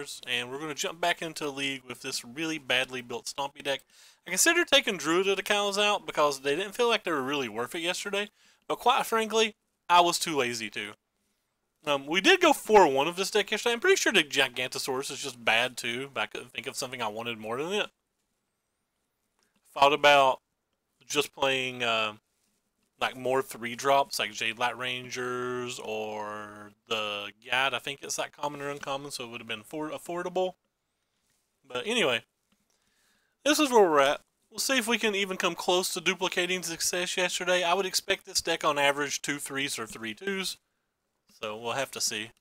Wars, and we're going to jump back into a league with this really badly built Stompy deck. I considered taking Druid of the Cows out because they didn't feel like they were really worth it yesterday, but quite frankly, I was too lazy to. We did go 4-1 of this deck yesterday. I'm pretty sure the Gigantosaurus is just bad too, but I couldn't think of something I wanted more than it. Thought about just playing like more 3-drops like Jade Light Rangers or the Gad. I think it's that common or uncommon, so it would have been affordable. But anyway, this is where we're at. We'll see if we can even come close to duplicating success yesterday. I would expect this deck on average 2 3s or 3 2s. So we'll have to see.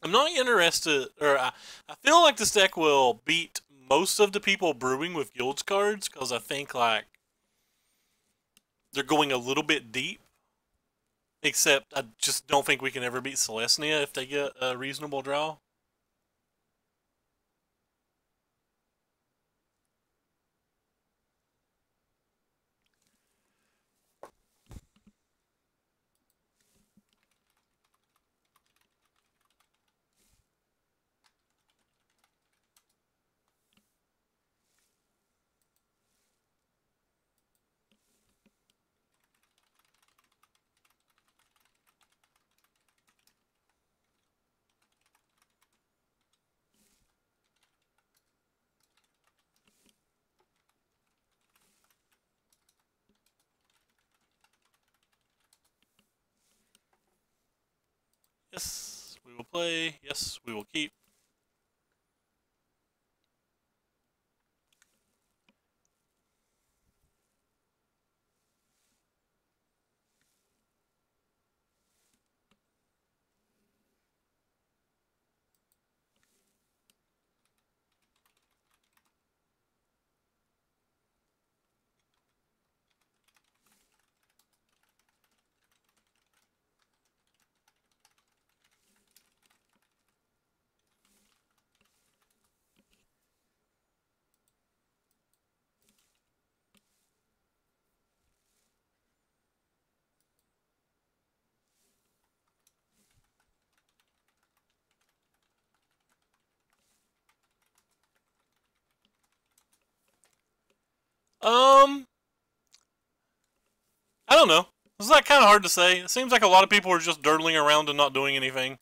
I'm not interested, or I feel like this deck will beat most of the people brewing with Guilds cards, because I think like they're going a little bit deep. Except I just don't think we can ever beat Celestia if they get a reasonable draw. Yes, we will play. Yes, we will keep. I don't know. This is like kind of hard to say. It seems like a lot of people are just dirtling around and not doing anything.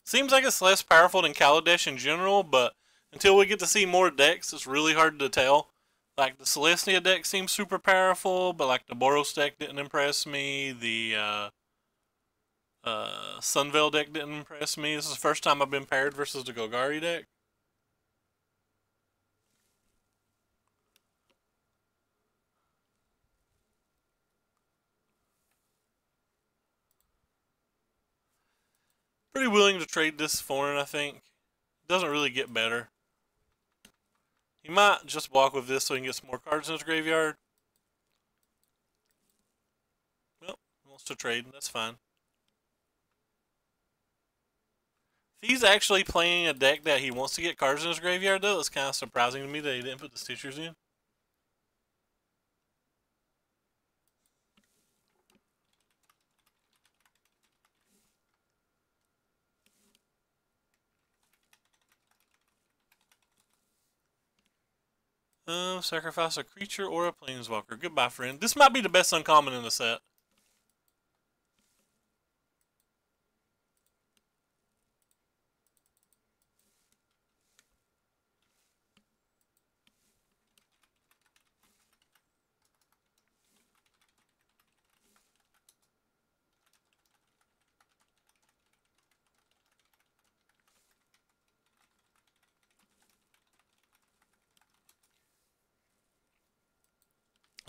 Seems like it's less powerful than Kaladesh in general, but until we get to see more decks, it's really hard to tell. Like the Celestia deck seems super powerful, but like the Boros deck didn't impress me. The Sunveil deck didn't impress me. This is the first time I've been paired versus the Golgari deck. Pretty willing to trade this for it, I think. It doesn't really get better. He might just walk with this so he can get some more cards in his graveyard. Well, he wants to trade. That's fine. If he's actually playing a deck that he wants to get cards in his graveyard, though, it's kind of surprising to me that he didn't put the Stitchers in. Sacrifice a creature or a planeswalker. Goodbye, friend. This might be the best uncommon in the set.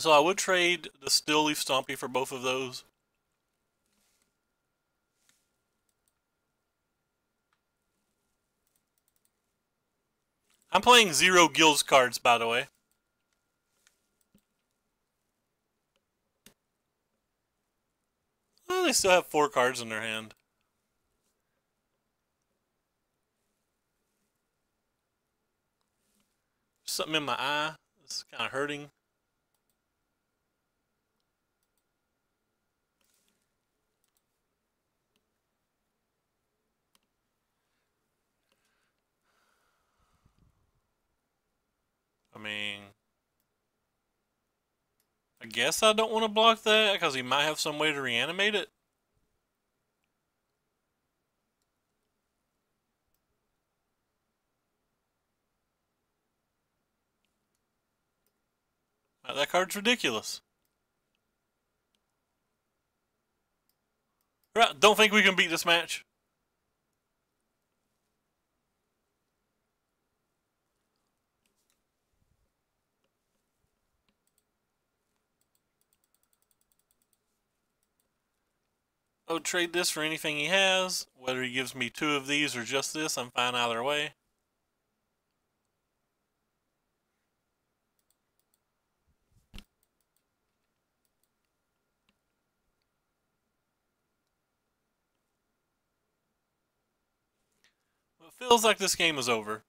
So I would trade the Still Leaf Stompy for both of those. I'm playing 0 Guilds cards, by the way. Well, they still have 4 cards in their hand. Something in my eye. This is kind of hurting. guess I don't want to block that because he might have some way to reanimate it. That card's ridiculous. Right, don't think we can beat this match. I'll trade this for anything he has. Whether he gives me 2 of these or just this, I'm fine either way. It feels like this game is over.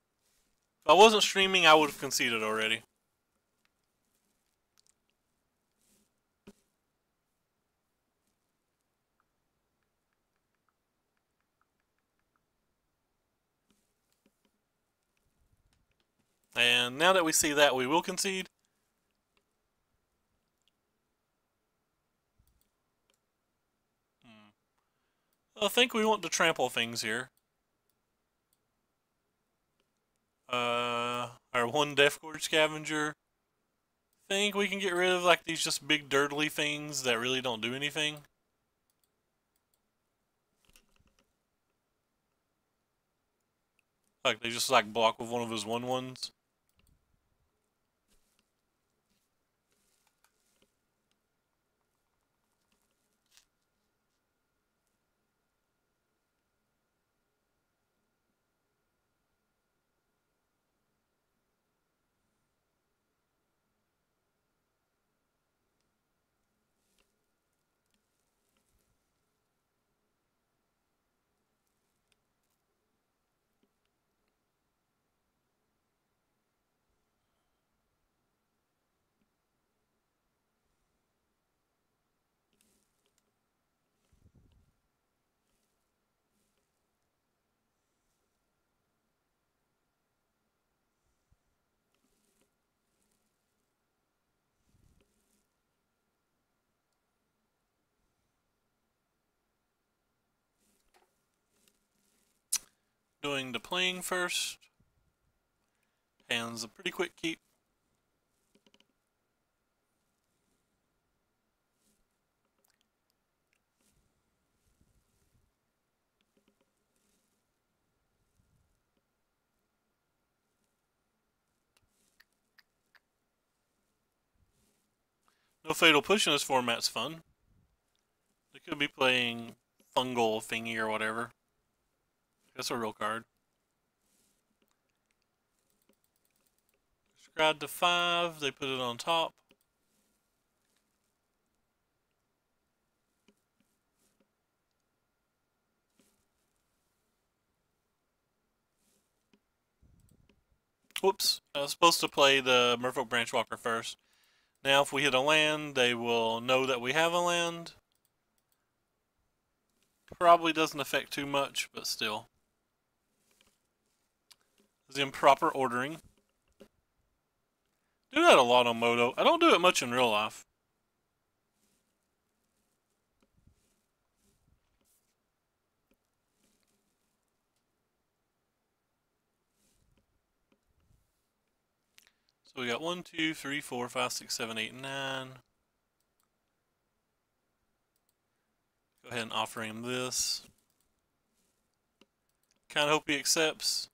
If I wasn't streaming, I would have conceded already. And now that we see that, we will concede. I think we want to trample things here. Our 1 Death Gorge Scavenger. Think we can get rid of like these just big dirtly things that really don't do anything. Like they just like block with one of his 1/1s. Doing the playing first. Hand's a pretty quick keep. No Fatal Push in this format's fun. They could be playing Fungal Thingy or whatever. That's a real card. Scry to 5, they put it on top. Whoops, I was supposed to play the Merfolk Branchwalker first. Now if we hit a land, they will know that we have a land. Probably doesn't affect too much, but still. It's improper ordering. Do that a lot on Moto. I don't do it much in real life. So we got 1, 2, 3, 4, 5, 6, 7, 8, 9. Go ahead and offer him this. Kind of hope he accepts.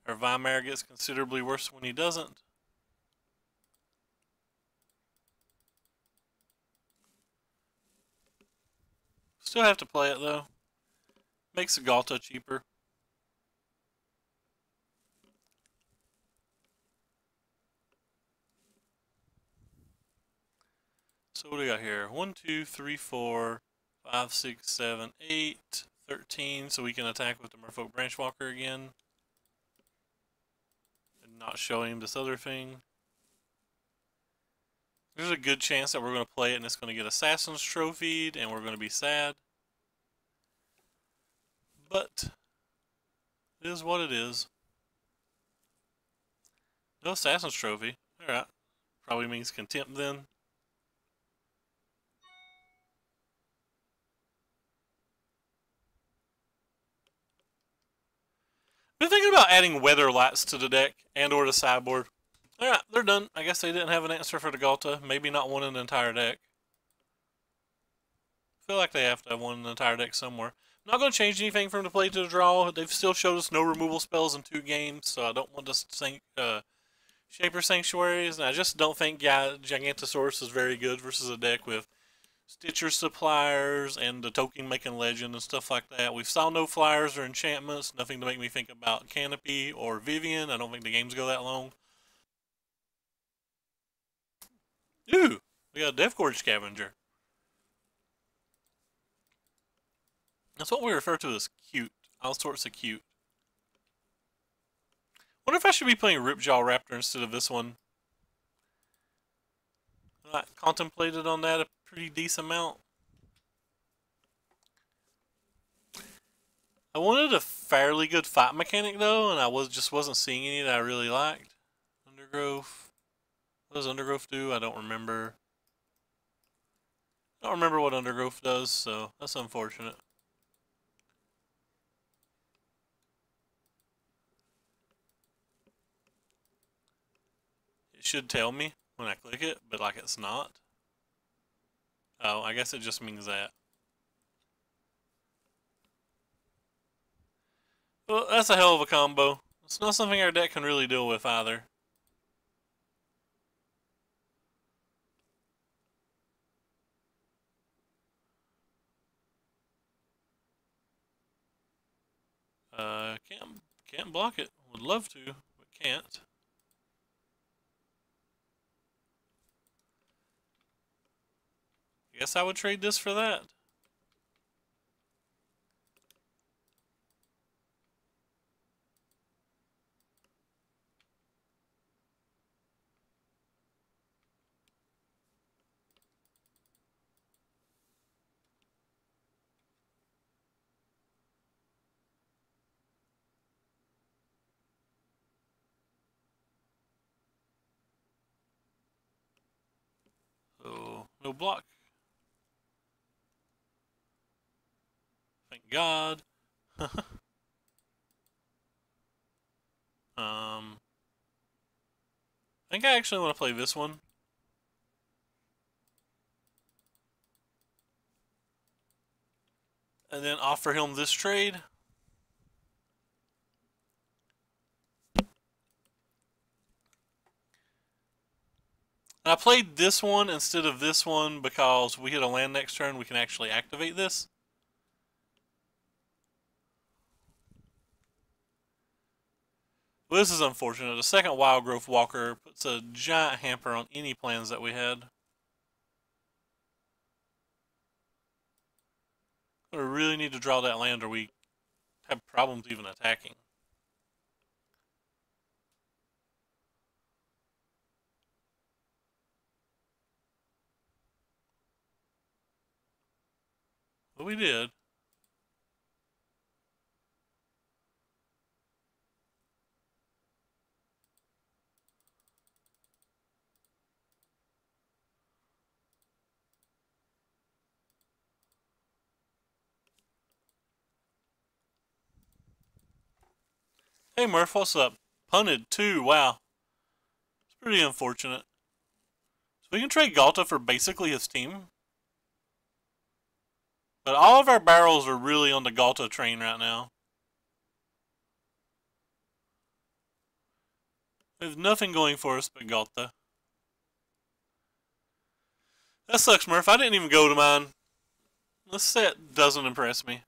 Our Weimar gets considerably worse when he doesn't. Still have to play it though. Makes the Galta cheaper. So what do we got here? 1, 2, 3, 4, 5, 6, 7, 8, 13. So we can attack with the Merfolk Branchwalker again. And not show him this other thing. There's a good chance that we're going to play it and it's going to get Assassin's Trophied and we're going to be sad. But it is what it is. No Assassin's Trophy. Alright. Probably means contempt then. Been thinking about adding weather lights to the deck and or the sideboard. Alright, they're done. I guess they didn't have an answer for the Galta. Maybe not one in the entire deck. I feel like they have to have one in the entire deck somewhere. I'm not going to change anything from the play to the draw. They've still showed us no removal spells in 2 games, so I don't want to think Shaper Sanctuaries. And I just don't think Gigantosaurus is very good versus a deck with Stitcher Suppliers and the token making legend and stuff like that. We saw no flyers or enchantments, nothing to make me think about Canopy or Vivian. I don't think the games go that long. Ooh, we got a Deathgorge Scavenger. That's what we refer to as cute. All sorts of cute. Wonder if I should be playing Ripjaw Raptor instead of this one. I contemplated on that a pretty decent amount. I wanted a fairly good fight mechanic though, and I wasn't seeing any that I really liked. Undergrowth. What does Undergrowth do? I don't remember. I don't remember what Undergrowth does, so that's unfortunate. It should tell me when I click it, but like it's not. Oh, I guess it just means that. Well, that's a hell of a combo. It's not something our deck can really deal with either. Can't block it. Would love to, but can't. Guess I would trade this for that. So, no block. Thank God. I think I actually want to play this one. And then offer him this trade. And I played this one instead of this one because we hit a land next turn, we can actually activate this. Well, this is unfortunate. The second Wildgrowth Walker puts a giant hamper on any plans that we had. We really need to draw that land or we have problems even attacking. But we did. Hey Murph, what's up? Punted too, wow. It's pretty unfortunate. So we can trade Galta for basically his team. But all of our barrels are really on the Galta train right now. We have nothing going for us but Galta. That sucks, Murph. I didn't even go to mine. This set doesn't impress me.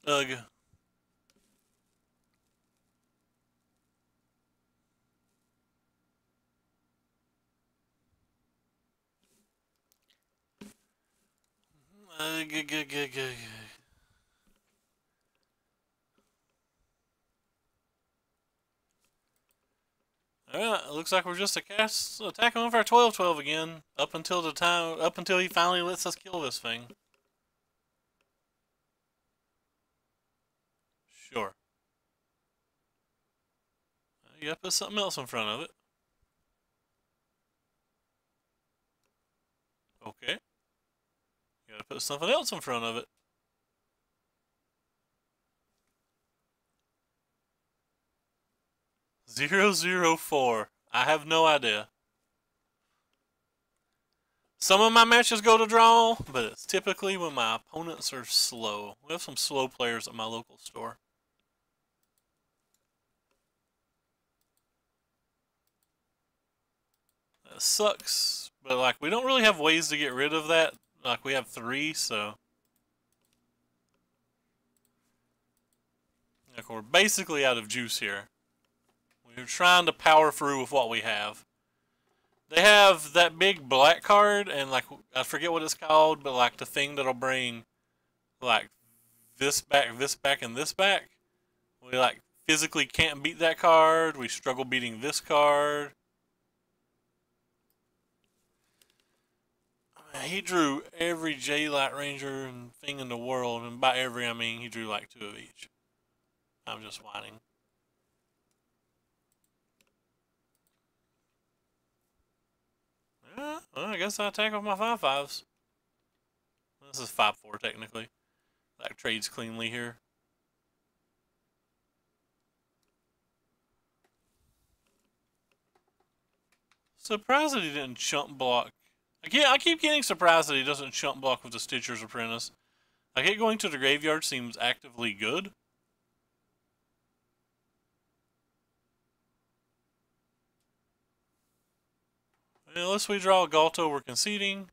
Ugh. Ugh, ugh, ugh, ugh, ugh. Alright, it looks like we're just attacking with our 12-12 again, up until he finally lets us kill this thing. Sure. You gotta put something else in front of it. Okay. You gotta put something else in front of it. 0-0-4. I have no idea. Some of my matches go to draw, but it's typically when my opponents are slow. We have some slow players at my local store. That sucks, but like we don't really have ways to get rid of that. Like we have 3, so like we're basically out of juice here. We're trying to power through with what we have. They have that big black card, and like I forget what it's called, but like the thing that'll bring like this back, and this back. We like physically can't beat that card. We struggle beating this card. He drew every J Light Ranger and thing in the world, and by every I mean he drew like 2 of each. I'm just whining. Yeah, well, I guess I attack with my 5/5s. This is 5/4 technically. That trades cleanly here. Surprised that he didn't chump block. I keep getting surprised that he doesn't chump block with the Stitcher's Apprentice. I get going to the graveyard seems actively good. Unless we draw a Galto, we're conceding.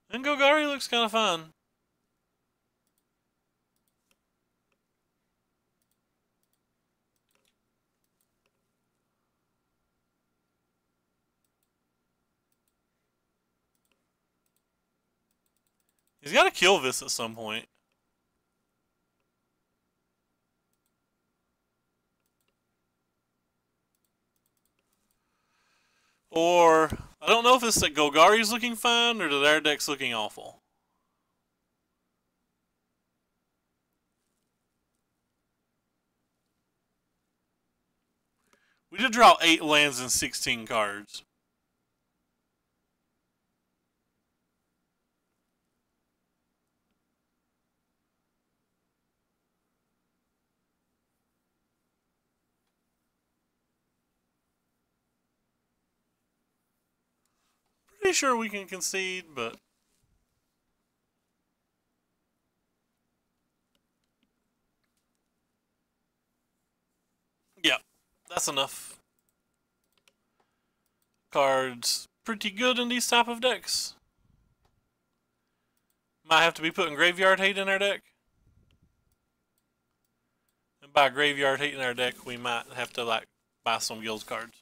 And Golgari looks kind of fun. He's got to kill this at some point. Or, I don't know if it's that Golgari's looking fine or that our deck's looking awful. We did draw 8 lands and 16 cards. Pretty sure we can concede, but yeah, that's enough. Cards pretty good in these type of decks. Might have to be putting Graveyard Hate in our deck. And by Graveyard Hate in our deck, we might have to like buy some guild cards.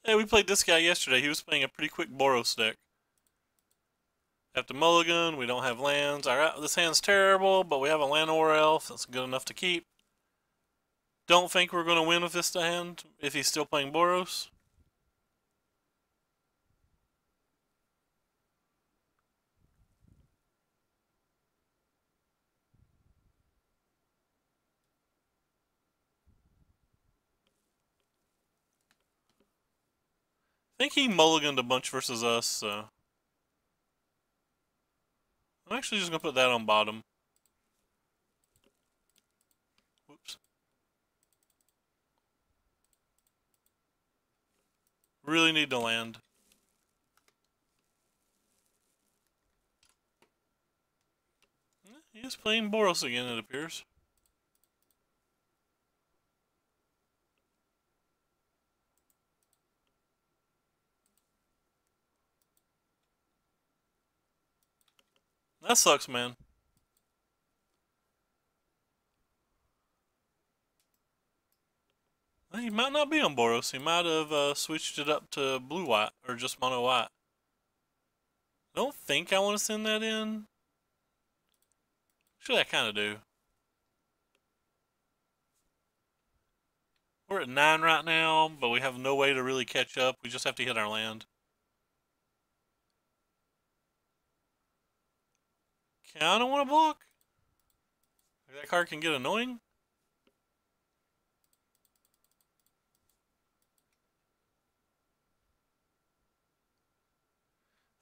Hey, we played this guy yesterday. He was playing a pretty quick Boros deck. After Mulligan, we don't have lands. This hand's terrible, but we have a Llanowar Elf that's good enough to keep. Don't think we're going to win with this hand if he's still playing Boros. I think he mulliganed a bunch versus us, so I'm actually just going to put that on bottom. Really need to land. He is playing Boros again, it appears. That sucks, man. He might not be on Boros. He might have switched it up to blue-white, or just mono-white. I don't think I want to send that in. Actually, I kind of do. We're at 9 right now, but we have no way to really catch up. We just have to hit our land. Kinda want to block. That card can get annoying.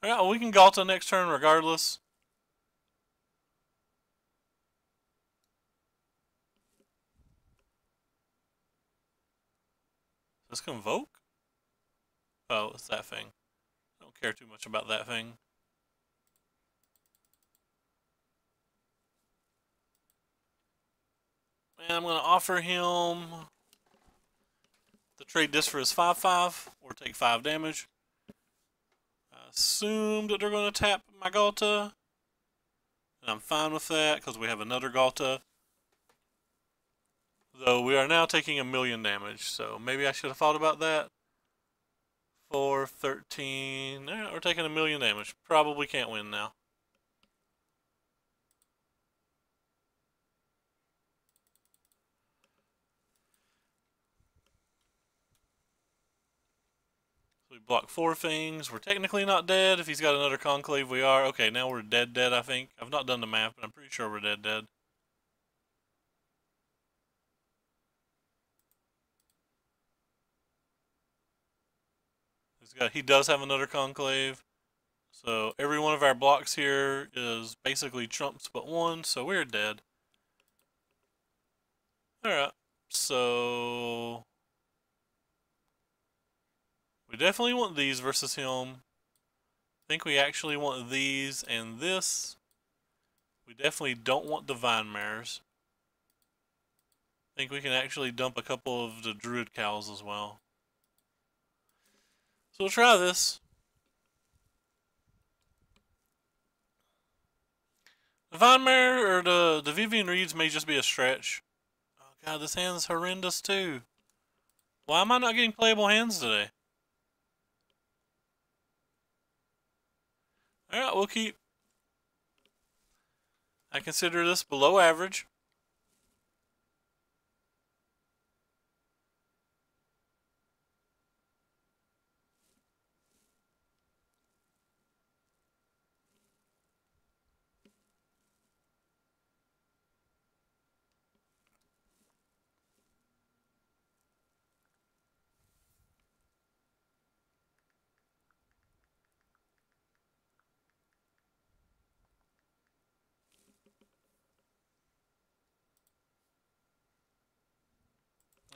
Alright, well, we can Galta next turn regardless. Does this Convoke? Oh, it's that thing. I don't care too much about that thing. And I'm going to offer him to trade this for his 5/5 or take 5 damage. I assume that they're going to tap my Galta. And I'm fine with that because we have another Galta. Though we are now taking 1,000,000 damage, so maybe I should have thought about that. 4, 13. We're taking 1,000,000 damage. Probably can't win now. So we block 4 things. We're technically not dead. If he's got another Conclave, we are. Okay, now we're dead, I think. I've not done the math, but I'm pretty sure we're dead. He does have another Conclave. So every one of our blocks here is basically trumps but 1, so we're dead. Alright, so we definitely want these versus him. I think we actually want these and this. We definitely don't want Divine Mares. I think we can actually dump a couple of the Druid Cows as well. So we'll try this. Divine Mare or the Vivian Reeds may just be a stretch. Oh god, this hand's horrendous too. Why am I not getting playable hands today? Alright, we'll keep. I consider this below average.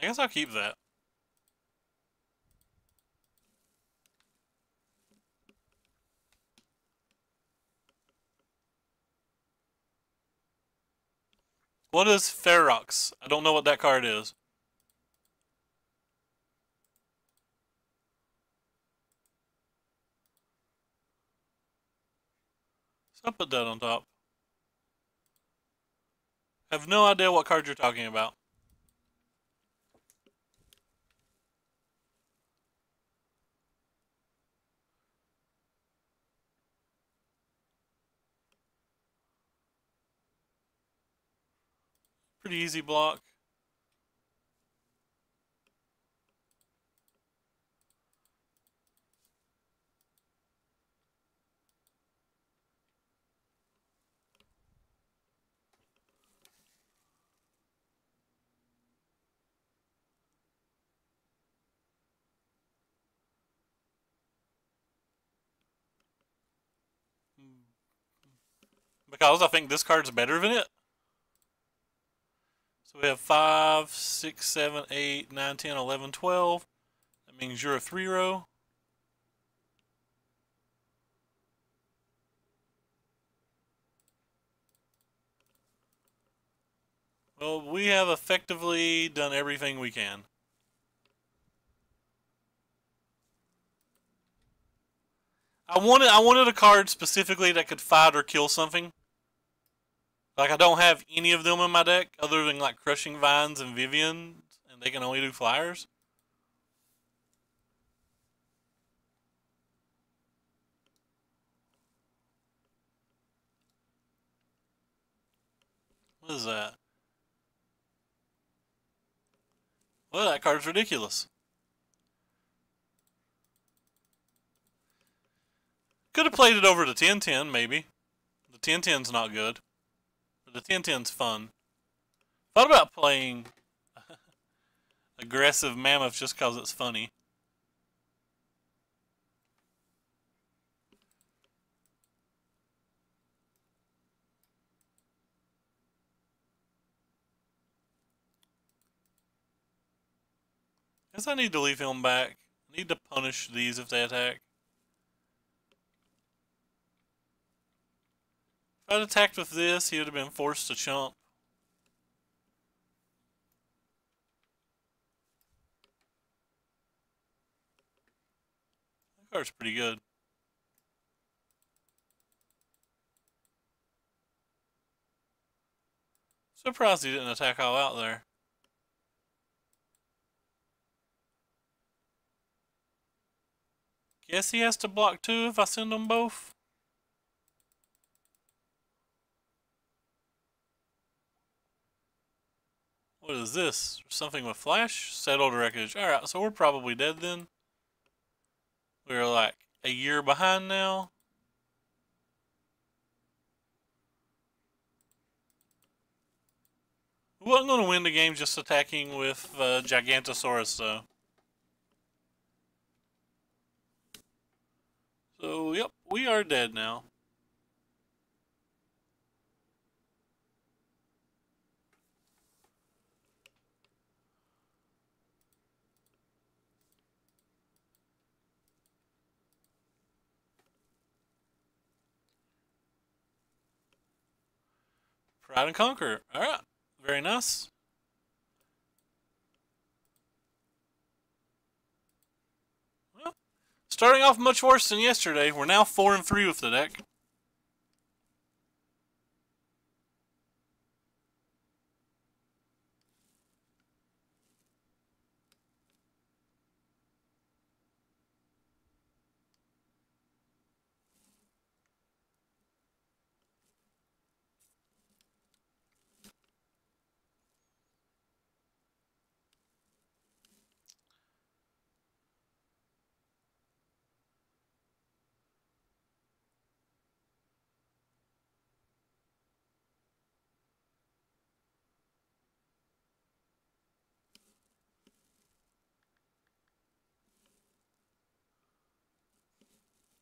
I guess I'll keep that. What is Ferox? I don't know what that card is. So I'll put that on top. I have no idea what card you're talking about. Pretty easy block. Because I think this card's better than it. So we have 5, 6, 7, 8, 9, 10, 11, 12. That means you're a 3-row. Well, we have effectively done everything we can. I wanted a card specifically that could fight or kill something. Like, I don't have any of them in my deck other than like Crushing Vines and Vivian, and they can only do flyers. What is that? Well, that card's ridiculous. Could have played it over the 10-10, maybe. The 10-10's not good. But the 10-10's fun. Thought about playing Aggressive Mammoth just because it's funny. Guess I need to leave him back. I need to punish these if they attack. If I'd attacked with this, he would have been forced to chump. That card's pretty good. Surprised he didn't attack all out there. Guess he has to block two if I send them both. What is this? Something with flash? Settled wreckage. Alright, so we're probably dead then. We're like a year behind now. We wasn't going to win the game just attacking with Gigantosaurus, though. So, yep, we are dead now. Pride and Conquer. Alright, very nice. Well, starting off much worse than yesterday. We're now 4-3 with the deck.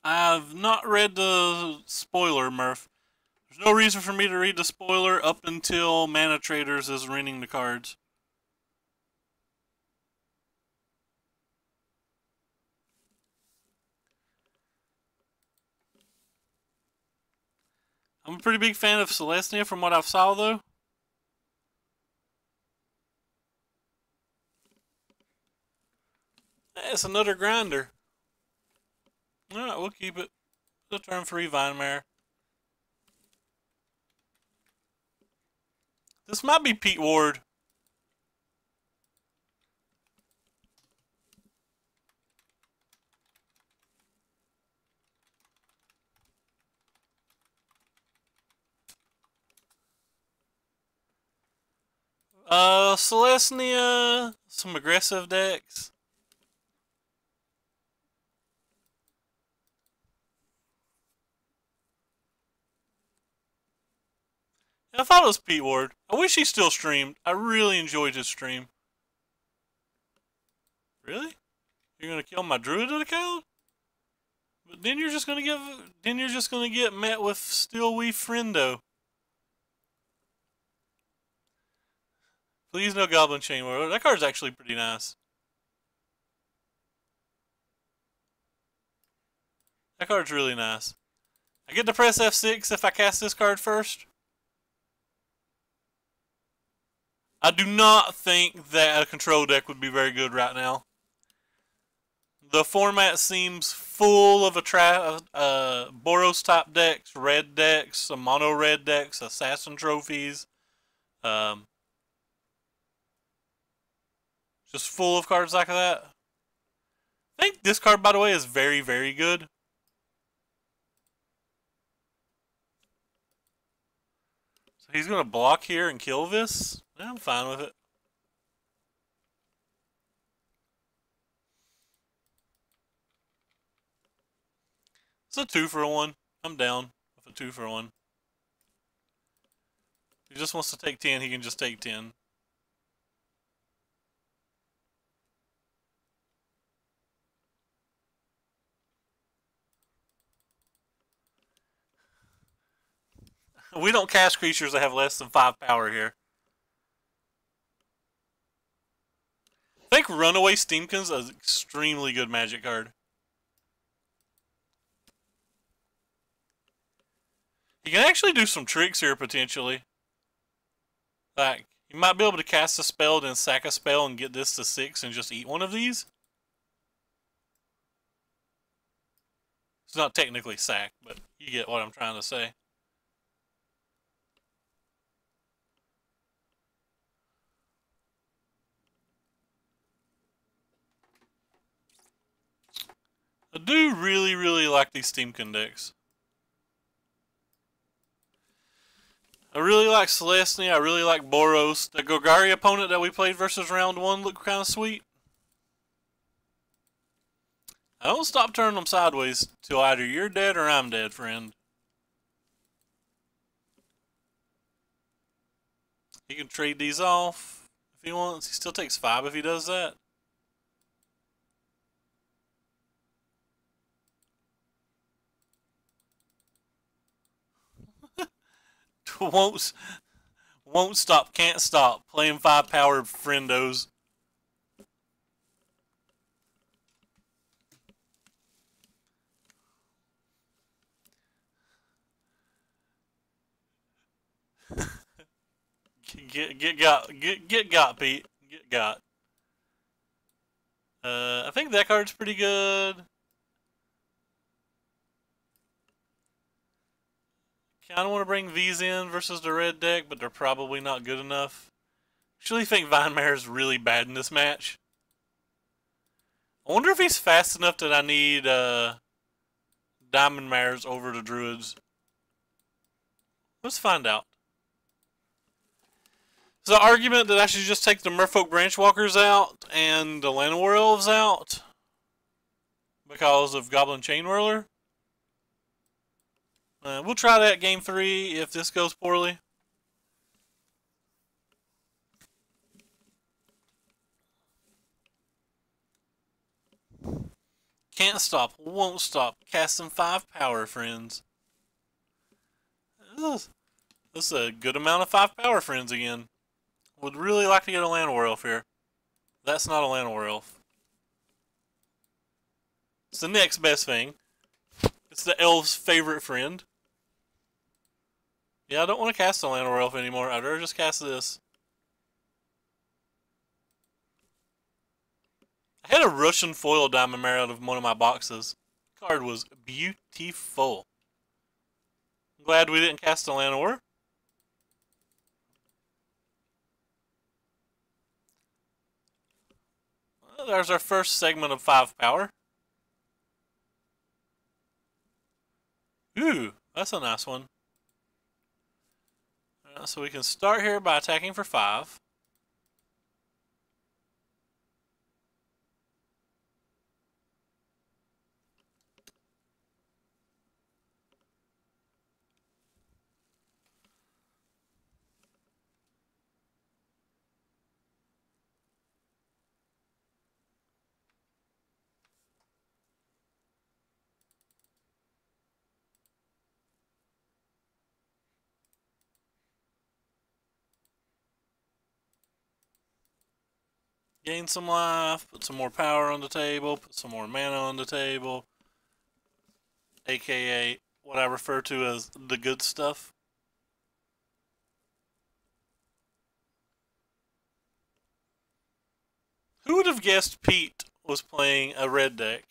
I've not read the spoiler, Murph. There's no reason for me to read the spoiler up until Mana Traders is renting the cards. I'm a pretty big fan of Celestia from what I've saw, though. It's another grinder. Alright, we'll keep it. The turn 3 Vinemare. This might be Pete Ward. Celestia, some aggressive decks. I thought it was Pete Ward. I wish he still streamed. I really enjoyed his stream. Really? You're gonna kill my Druid of the Cowl? But then you're just gonna get met with Steelweave Friendo. Please no Goblin Chain World. That card's actually pretty nice. That card's really nice. I get to press F6 if I cast this card first. I do not think that a control deck would be very good right now. The format seems full of Boros type decks, red decks, some mono red decks, assassin trophies. Um, just full of cards like that. I think this card, by the way, is very, very good. So he's going to block here and kill this. Yeah, I'm fine with it. It's a 2-for-1. I'm down with a 2-for-1. If he just wants to take 10, he can just take 10. We don't cast creatures that have less than 5 power here. I think Runaway Steamkins is an extremely good Magic card. He can actually do some tricks here, potentially. Like, you might be able to cast a spell, then sack a spell, and get this to 6 and just eat one of these. It's not technically sack, but you get what I'm trying to say. I do really, really like these Steamkin decks. I really like Selesnya. I really like Boros. The Golgari opponent that we played versus round 1 looked kind of sweet. I don't stop turning them sideways till either you're dead or I'm dead, friend. He can trade these off if he wants. He still takes 5 if he does that. Won't stop, can't stop. Playing 5 power friendos. Get got, Pete. Get got. I think that card's pretty good. Kind of want to bring these in versus the red deck, but they're probably not good enough. Actually think Vinemare is really bad in this match. I wonder if he's fast enough that I need Diamond Mares over the Druids. Let's find out. Is the argument that I should just take the Merfolk Branchwalkers out and the Llanowar Elves out because of Goblin Chainwhirler? We'll try that game 3 if this goes poorly. Can't stop, won't stop. Casting 5 power, friends. This is a good amount of 5 power, friends, again. Would really like to get a Llanowar Elf here. That's not a Llanowar Elf. It's the next best thing. It's the elf's favorite friend. Yeah, I don't want to cast a Llanowar Elf anymore. I'd rather just cast this. I had a Russian foil Diamond Mare out of one of my boxes. The card was beautiful. I'm glad we didn't cast a Llanowar. Well, there's our first segment of 5 power. Ooh, that's a nice one. So we can start here by attacking for 5. Gain some life, put some more power on the table, put some more mana on the table, aka what I refer to as the good stuff. Who would have guessed Pete was playing a red deck?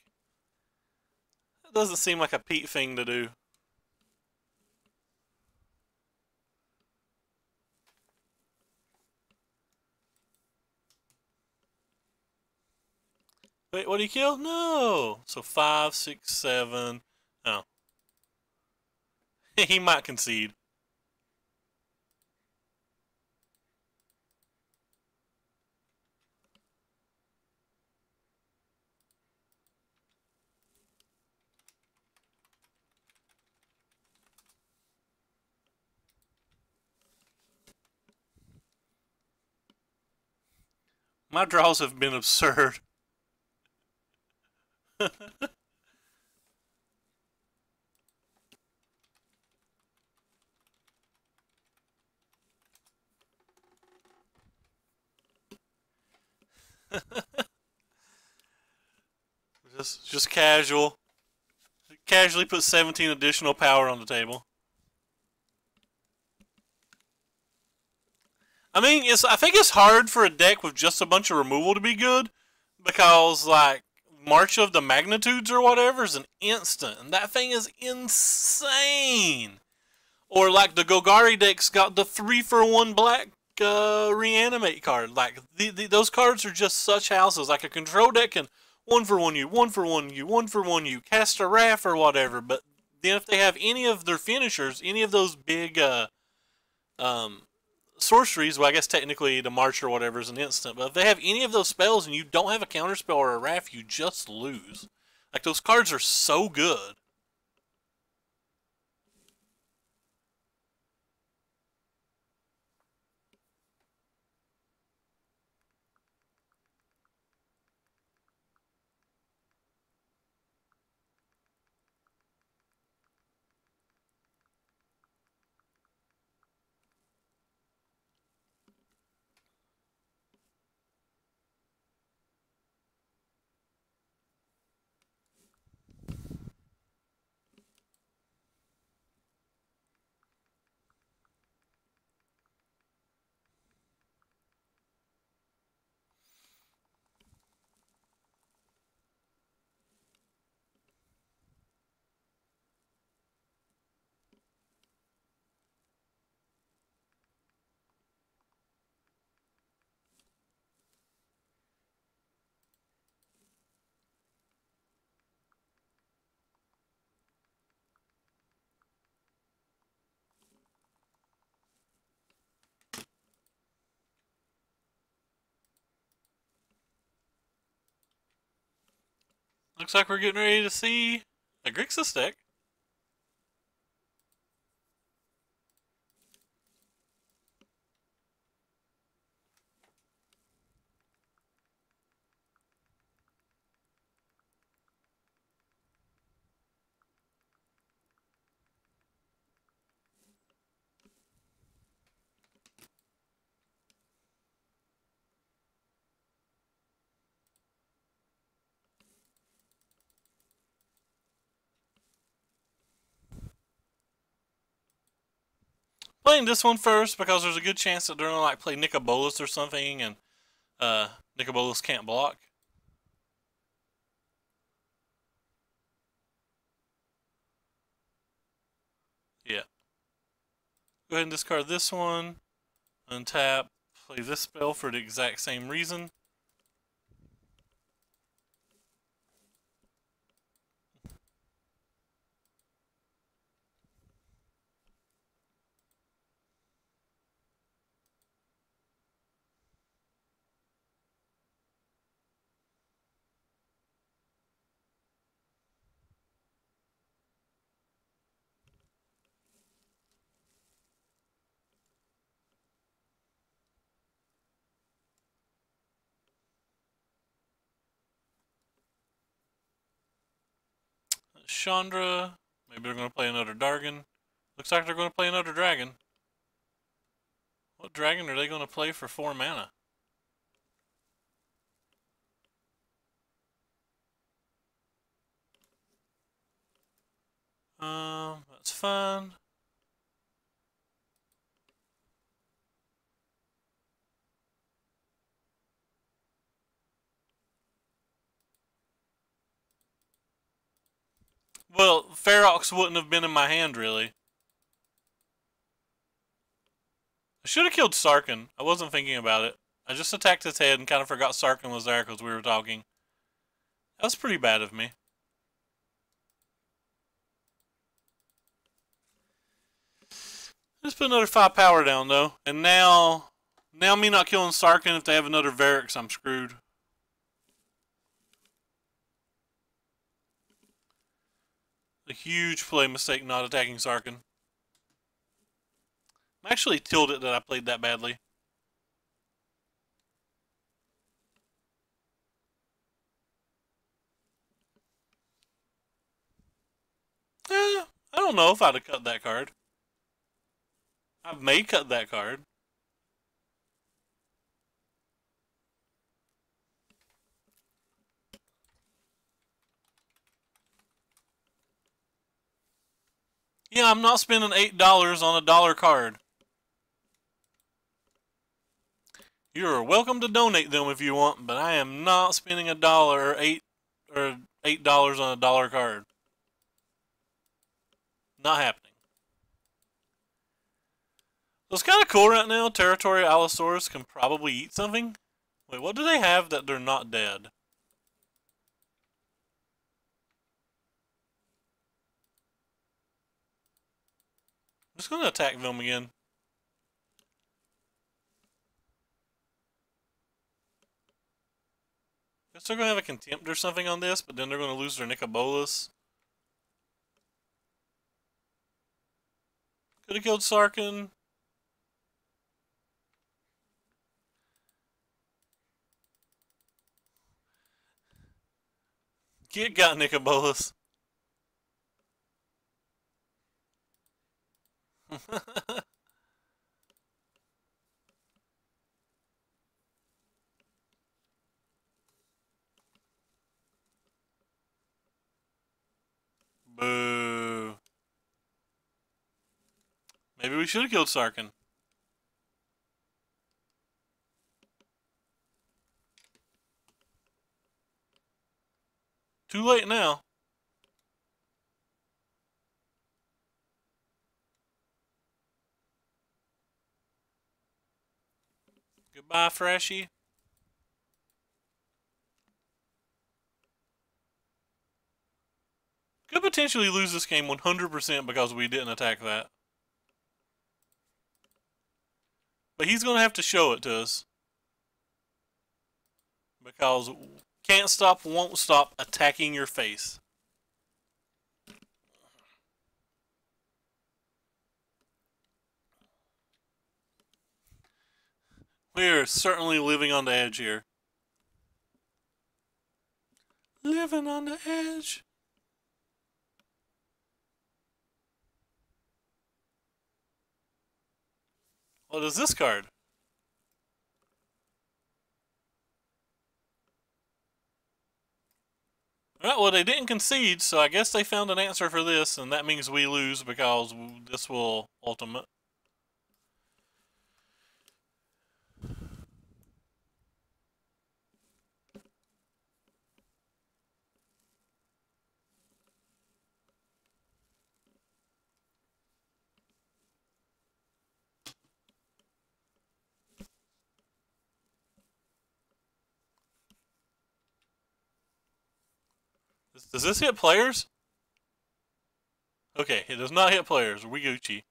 That doesn't seem like a Pete thing to do. Wait, what did he kill? No. So 5, 6, 7. Oh. He might concede. My draws have been absurd. just casual. Casually put 17 additional power on the table. I mean, I think it's hard for a deck with just a bunch of removal to be good, because like March of the Magnitudes or whatever is an instant, and that thing is insane. Or like the Golgari deck's got the 3-for-1 black reanimate card. Like those cards are just such houses. Like a control deck can 1-for-1 you, 1-for-1 you, 1-for-1 you, cast a Wrath or whatever. But then if they have any of their finishers, any of those big sorceries, well, I guess technically the March or whatever is an instant, but if they have any of those spells and you don't have a counterspell or a Wrath, you just lose. Like, those cards are so good. Looks like we're getting ready to see a Grixis deck. Playing this one first because there's a good chance that they're gonna like play Nicobolas or something, and Nicobolas can't block. Yeah. Go ahead and discard this one, untap, play this spell for the exact same reason. Chandra. Maybe they're going to play another Dargon. Looks like they're going to play another Dragon. What dragon are they going to play for 4 mana? That's fine. Well, Ferox wouldn't have been in my hand, really. I should have killed Sarkin. I wasn't thinking about it. I just attacked his head and kind of forgot Sarkin was there because we were talking. That was pretty bad of me. Let's put another 5 power down, though. And now me not killing Sarkin, if they have another Varix, I'm screwed. A huge play mistake not attacking Sarkin. I'm actually tilted that I played that badly. I don't know if I'd have cut that card. I may cut that card. Yeah, I'm not spending $8 on a dollar card. You're welcome to donate them if you want, but I am not spending $1 or $8 on a dollar card. Not happening. So it's kind of cool right now. Territory Allosaurus can probably eat something. Wait, what do they have that they're not dead? I'm just going to attack them again. Guess they're going to have a contempt or something on this, but then they're going to lose their Nicobolus. Could have killed Sarkin. Get got Nicobolus. Boo. Maybe we should have killed Sarkin. Too late now. Goodbye, Freshie. Could potentially lose this game 100% because we didn't attack that. But he's going to have to show it to us. Because can't stop, won't stop attacking your face. We're certainly living on the edge here. Living on the edge. What is this card? Alright, well they didn't concede, so I guess they found an answer for this, and that means we lose because this will ultimate. Does this hit players? Okay, it does not hit players. We Gucci.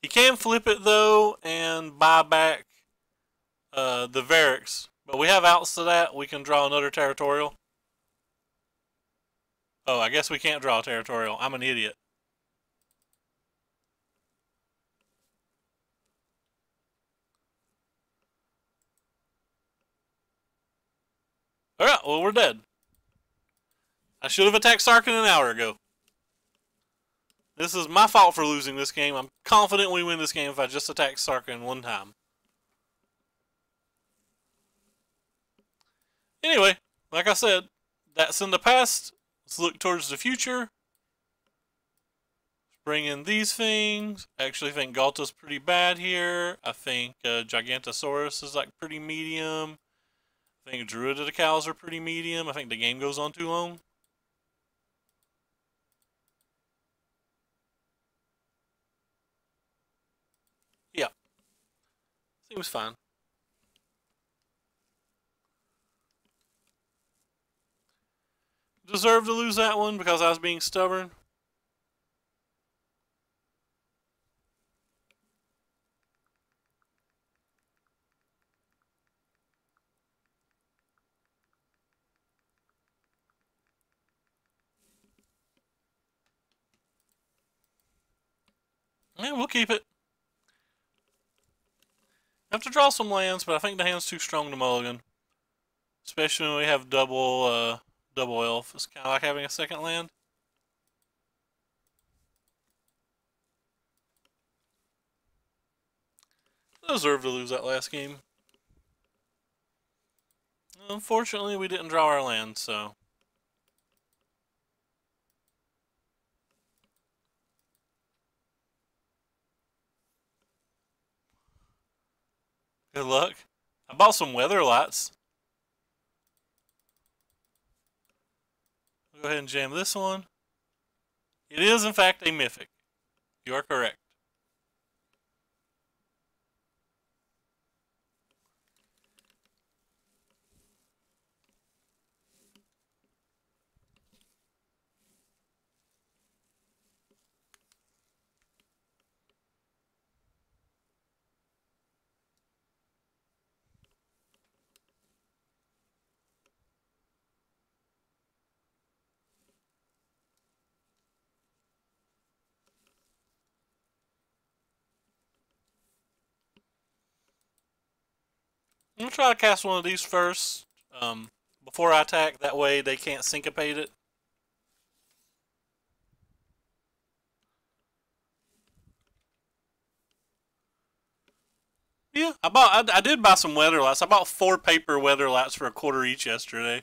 He can flip it though and buy back the Varix. But we have outs to that. We can draw another territorial. Oh, I guess we can't draw a territorial. I'm an idiot. Alright, well we're dead. I should have attacked Sarkin an hour ago. This is my fault for losing this game. I'm confident we win this game if I just attack Sarkin one time. Anyway, like I said, that's in the past. Let's look towards the future. Bring in these things. I actually think Galta's pretty bad here. I think Gigantosaurus is like pretty medium. I think Druidicals are pretty medium. I think the game goes on too long. Seems fine. Deserved to lose that one because I was being stubborn. Yeah, we'll keep it. I have to draw some lands, but I think the hand's too strong to mulligan. Especially when we have double elf. It's kind of like having a second land. I deserve to lose that last game. Unfortunately, we didn't draw our land, so. Good luck. I bought some weather lights. Go ahead and jam this one. It is, in fact, a mythic. You are correct. I'm going to try to cast one of these first before I attack. That way they can't syncopate it. Yeah, I did buy some weather lights. I bought 4 paper weather lights for $1 each yesterday.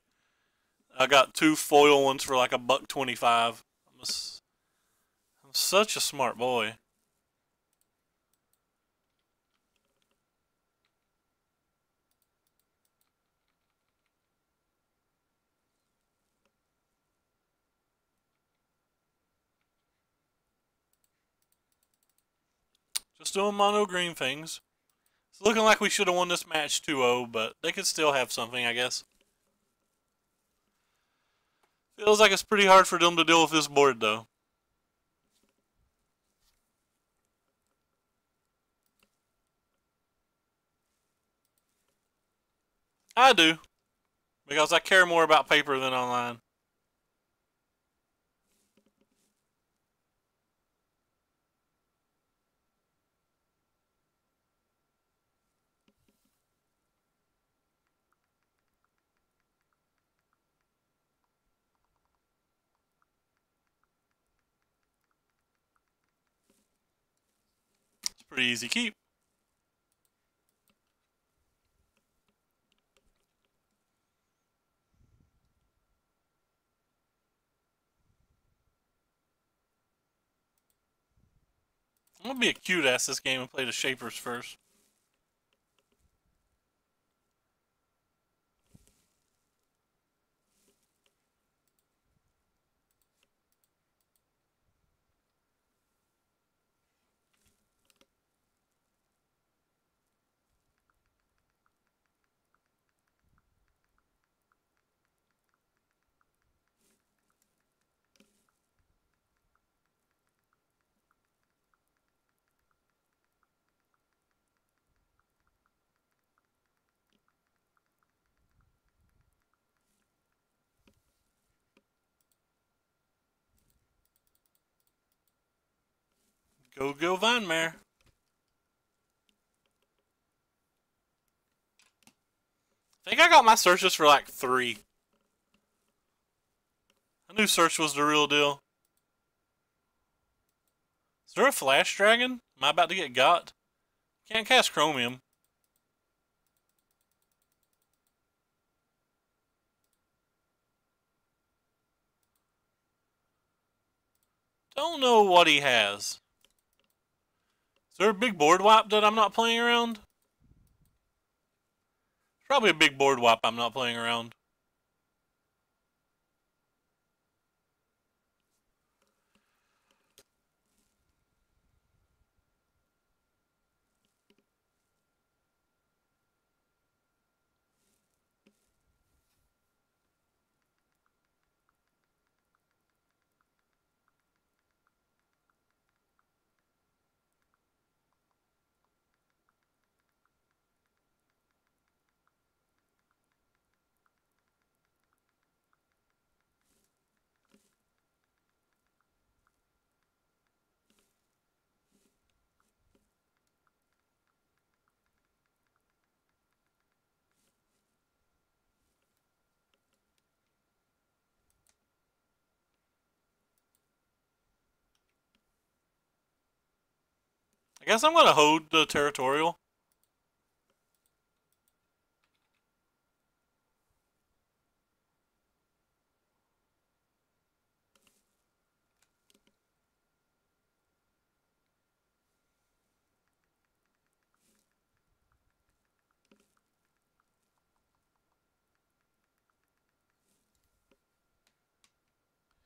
I got 2 foil ones for like $1.25. I'm such a smart boy. Just doing mono green things. It's looking like we should have won this match 2-0, but they could still have something, I guess. Feels like it's pretty hard for them to deal with this board, though. I do, because I care more about paper than online. It's pretty easy keep. I'm going to be a cute ass this game and play the Shapers first. Go Vinemare. I think I got my searches for like 3. I knew search was the real deal. Is there a flash dragon? Am I about to get got? Can't cast chromium. Don't know what he has. Is there a big board wipe that I'm not playing around? Probably a big board wipe I'm not playing around. I guess I'm gonna hold the territorial.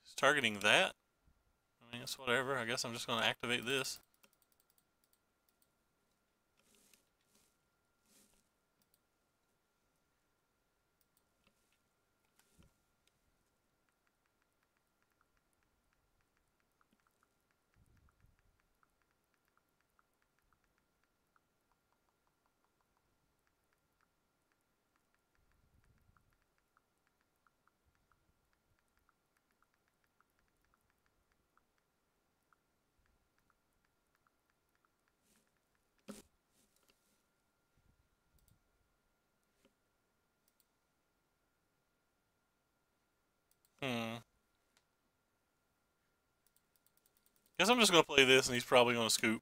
It's targeting that. I mean, it's whatever. I guess I'm just gonna activate this. Guess I'm just gonna play this, and he's probably gonna scoop.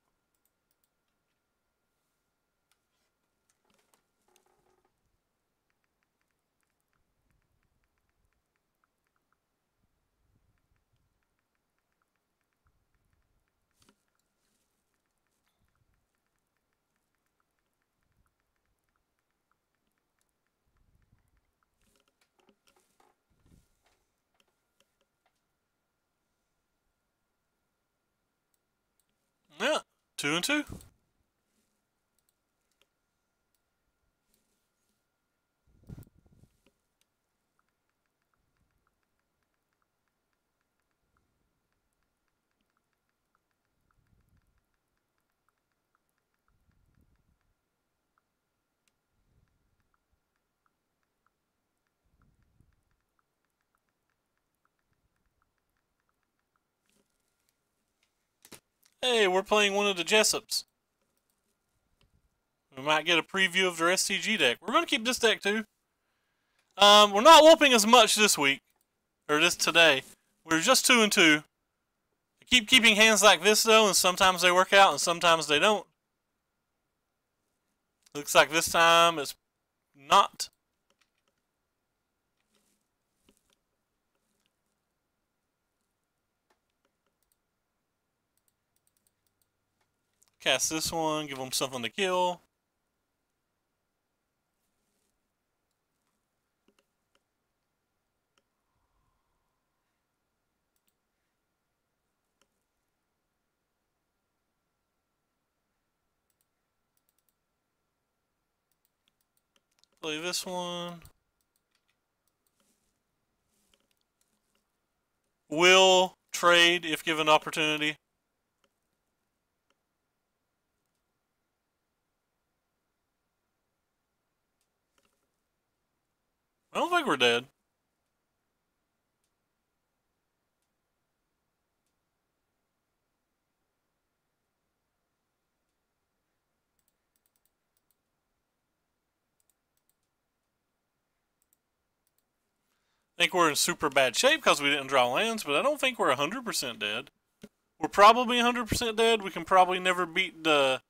Yeah, 2 and 2. Hey, we're playing one of the Jessups. We might get a preview of their STG deck. We're gonna keep this deck too. We're not whooping as much this week, or this today. We're just 2 and 2. I keep keeping hands like this though, and sometimes they work out, and sometimes they don't. Looks like this time it's not. Cast this one, give them something to kill. Play this one. Will trade if given opportunity. I don't think we're dead. I think we're in super bad shape because we didn't draw lands, but I don't think we're 100% dead. We're probably 100% dead. We can probably never beat the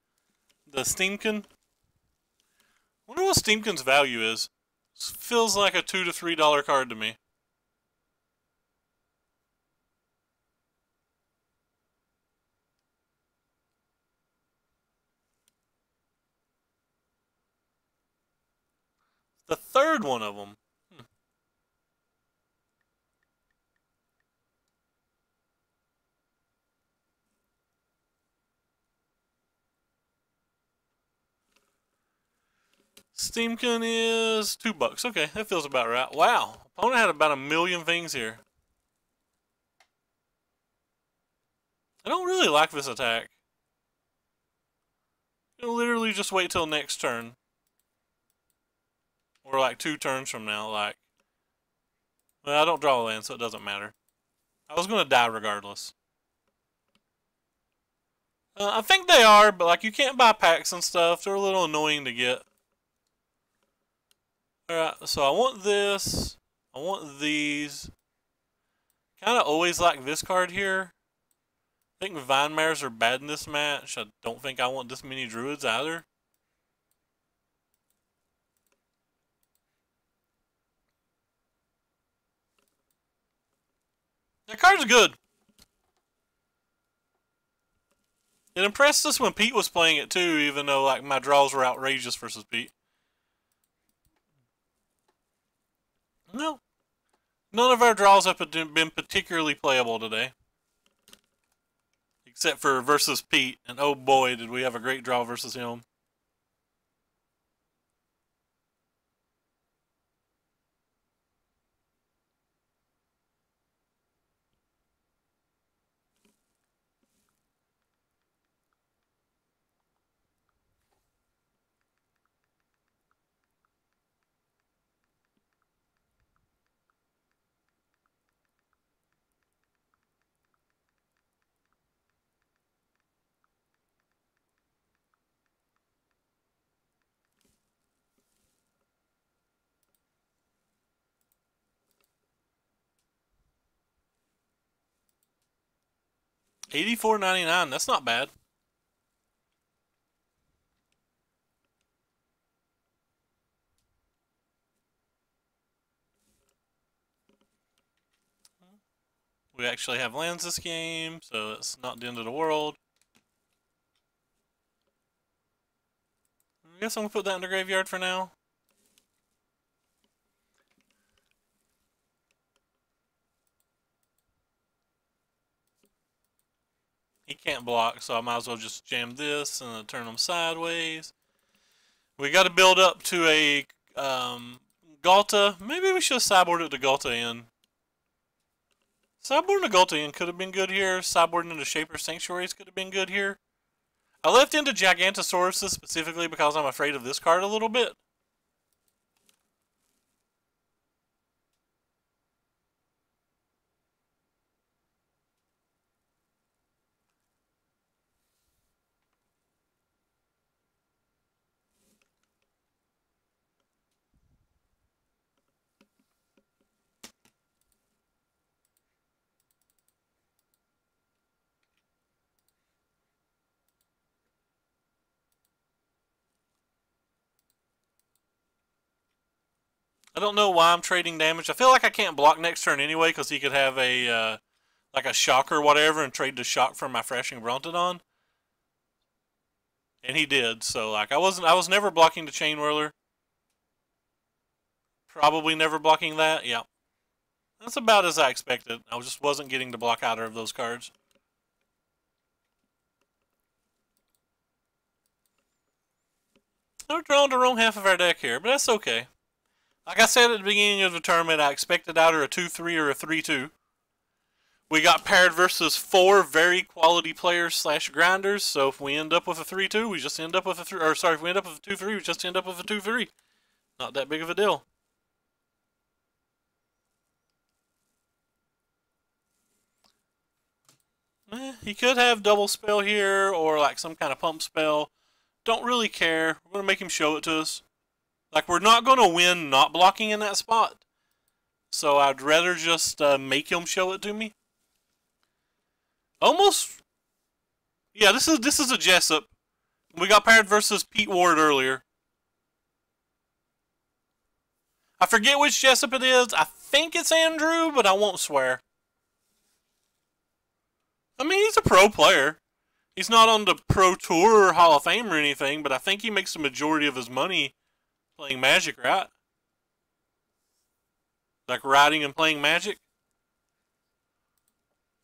Steamkin. I wonder what Steamkin's value is. This feels like a $2 to $3 card to me. The third one of them. Steamkin is $2. Okay, that feels about right. Wow, opponent had about 1,000,000 things here. I don't really like this attack. You'll literally just wait till next turn. Or like 2 turns from now, like. Well, I don't draw a land, so it doesn't matter. I was gonna die regardless. I think they are, but like you can't buy packs and stuff. They're a little annoying to get. Alright, so I want this. I want these. Kind of always like this card here. I think Vine Mares are bad in this match. I don't think I want this many Druids either. That card's good. It impressed us when Pete was playing it too, even though like my draws were outrageous versus Pete. No. None of our draws have been particularly playable today. Except for versus Pete, and oh boy did we have a great draw versus him. $84.99, that's not bad. We actually have lands this game, so it's not the end of the world. I guess I'm going to put that in the graveyard for now. He can't block, so I might as well just jam this and then turn him sideways. We got to build up to a Ghalta. Maybe we should have sideboarded to Ghalta in. Sideboarding to Ghalta in could have been good here. Sideboarding into Shaper Sanctuaries could have been good here. I left into Gigantosaurus specifically because I'm afraid of this card a little bit. I don't know why I'm trading damage. I feel like I can't block next turn anyway because he could have a like a shock or whatever and trade the shock from my Thrashing Brontodon. And he did, so like I was never blocking the Chain Whirler. Probably never blocking that, yeah. That's about as I expected. I just wasn't getting to block either of those cards. We're drawing the wrong half of our deck here, but that's okay. Like I said at the beginning of the tournament, I expected either a 2-3 or a 3-2. We got paired versus 4 very quality players / grinders, so if we end up with a 3-2, we just end up with a 3, or sorry, if we end up with a 2-3, we just end up with a 2-3. Not that big of a deal. He could have double spell here, or like some kind of pump spell. Don't really care. We're going to make him show it to us. Like, we're not going to win not blocking in that spot. So I'd rather just make him show it to me. Almost. Yeah, this is a Jessup. We got paired versus Pete Ward earlier. I forget which Jessup it is. I think it's Andrew, but I won't swear. I mean, he's a pro player. He's not on the Pro Tour or Hall of Fame or anything, but I think he makes the majority of his money playing Magic, right? Like writing and playing Magic.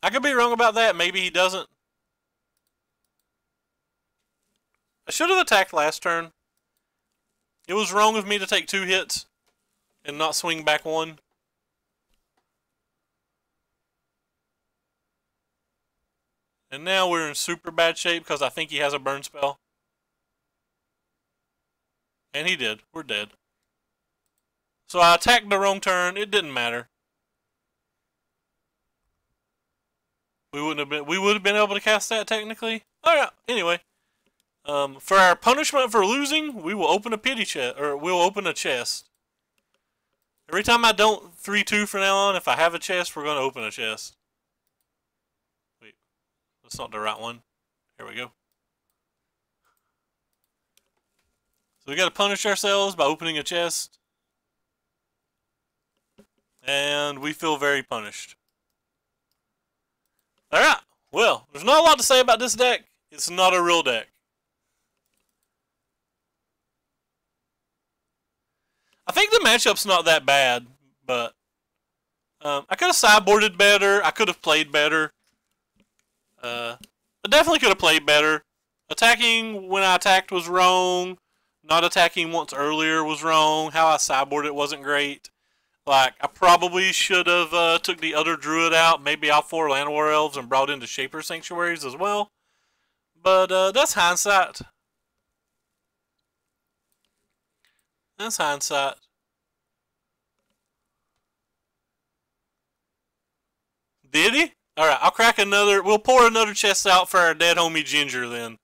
I could be wrong about that. Maybe he doesn't. I should have attacked last turn. It was wrong of me to take 2 hits and not swing back 1. And now we're in super bad shape because I think he has a burn spell. And he did. We're dead. So I attacked the wrong turn. It didn't matter. We would have been able to cast that technically. Alright, anyway. For our punishment for losing, we will open a pity chest, or we'll open a chest. Every time I don't 3-2 from now on, if I have a chest, we're going to open a chest. Wait. that's not the right one. Here we go. So we got to punish ourselves by opening a chest. And we feel very punished. Alright, well, there's not a lot to say about this deck. It's not a real deck. I think the matchup's not that bad, but I could have sideboarded better. I could have played better. I definitely could have played better. Attacking when I attacked was wrong. Not attacking once earlier was wrong. How I sideboarded it wasn't great. Like, I probably should have took the other druid out, maybe out 4 Llanowar elves and brought in the Shaper Sanctuaries as well. But that's hindsight. That's hindsight. Did he? Alright, I'll crack another. We'll pour another chest out for our dead homie Ginger then.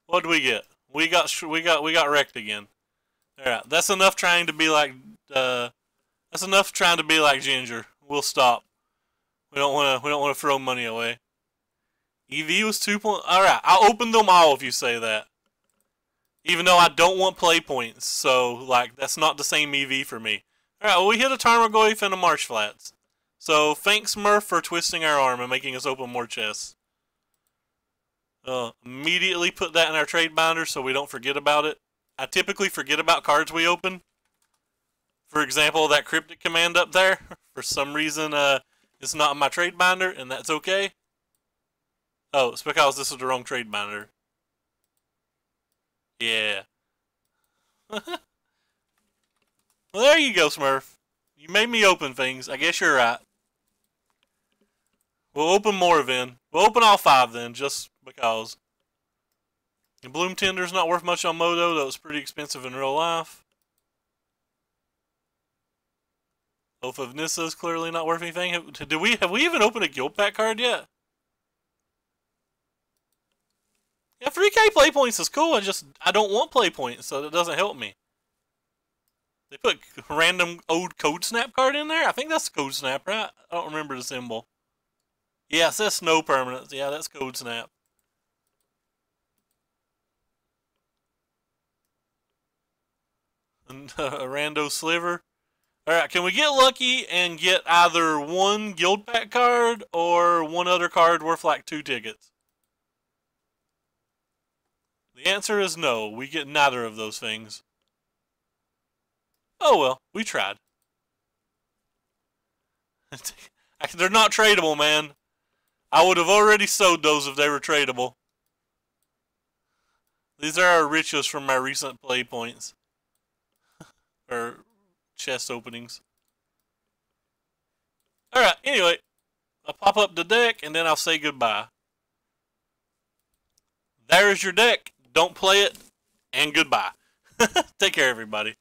What do we get? We got wrecked again. Alright, that's enough trying to be like that's enough trying to be like Ginger. We'll stop. We don't wanna throw money away. EV was 2 point. Alright, I'll open them all if you say that. Even though I don't want play points, so like that's not the same EV for me. Alright, well, we hit a Tarmogoyf and a Marsh Flats. So thanks Murph for twisting our arm and making us open more chests. Immediately put that in our trade binder so we don't forget about it. I typically forget about cards we open. For example, that Cryptic Command up there. For some reason, it's not in my trade binder, and that's okay. Oh, it's because this is the wrong trade binder. Yeah. Well, there you go, Smurf. You made me open things. I guess you're right. We'll open more then. We'll open all 5 then, just because. And Bloom Tender's not worth much on Moto, though it's pretty expensive in real life. Oath of Nissa's clearly not worth anything. Have we even opened a guild pack card yet? Yeah, 3K play points is cool. I don't want play points, so that doesn't help me. They put random old Code Snap card in there? I think that's Code Snap, right? I don't remember the symbol. Yeah, it says Snow Permanence. Yeah, that's Code Snap. And a rando sliver. Alright, can we get lucky and get either one guild pack card or one other card worth like 2 tickets? The answer is no. We get neither of those things. Oh well, we tried. They're not tradable, man. I would have already sold those if they were tradable. These are our riches from my recent play points. Or chest openings. Alright, anyway. I'll pop up the deck and then I'll say goodbye. There is your deck. Don't play it. And goodbye. Take care, everybody.